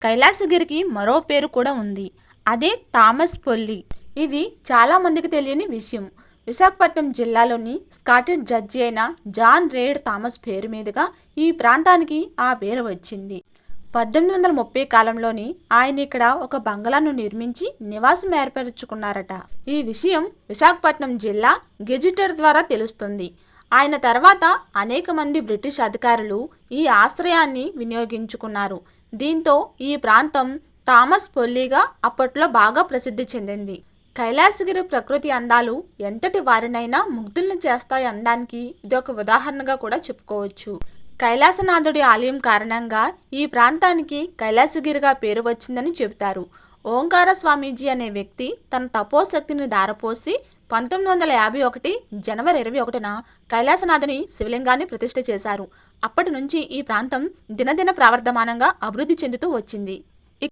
కైలాసగిరికి మరో పేరు కూడా ఉంది. అదే థామస్ పొల్లి. ఇది చాలా మందికి తెలియని విషయం. విశాఖపట్నం జిల్లాలోని స్కాటిష్ జడ్జి అయిన జాన్ రేడ్ థామస్ పేరు మీదుగా ఈ ప్రాంతానికి ఆ పేరు వచ్చింది. 1830 కాలంలోని ఆయన ఇక్కడ ఒక బంగళాను నిర్మించి నివాసం ఏర్పరచుకున్నారట. ఈ విషయం విశాఖపట్నం జిల్లా గెజిటర్ ద్వారా తెలుస్తుంది. ఆయన తర్వాత అనేక మంది బ్రిటిష్ అధికారులు ఈ ఆశ్రయాన్ని వినియోగించుకున్నారు. దీంతో ఈ ప్రాంతం థామస్ పొల్లిగా అప్పట్లో బాగా ప్రసిద్ధి చెందింది. కైలాసగిరి ప్రకృతి అందాలు ఎంతటి వారినైనా ముగ్ధుల్ని చేస్తాయి అనడానికి ఇదొక ఉదాహరణగా కూడా చెప్పుకోవచ్చు. కైలాసనాథుడి ఆలయం కారణంగా ఈ ప్రాంతానికి కైలాసగిరిగా పేరు వచ్చిందని చెబుతారు. ఓంకార స్వామీజీ అనే వ్యక్తి తన తపోశక్తిని ధారపోసి 1951 జనవరి 21న కైలాసనాథుని శివలింగాన్ని ప్రతిష్ఠ చేశారు. అప్పటి నుంచి ఈ ప్రాంతం దినదిన ప్రవర్ధమానంగా అభివృద్ధి చెందుతూ వచ్చింది.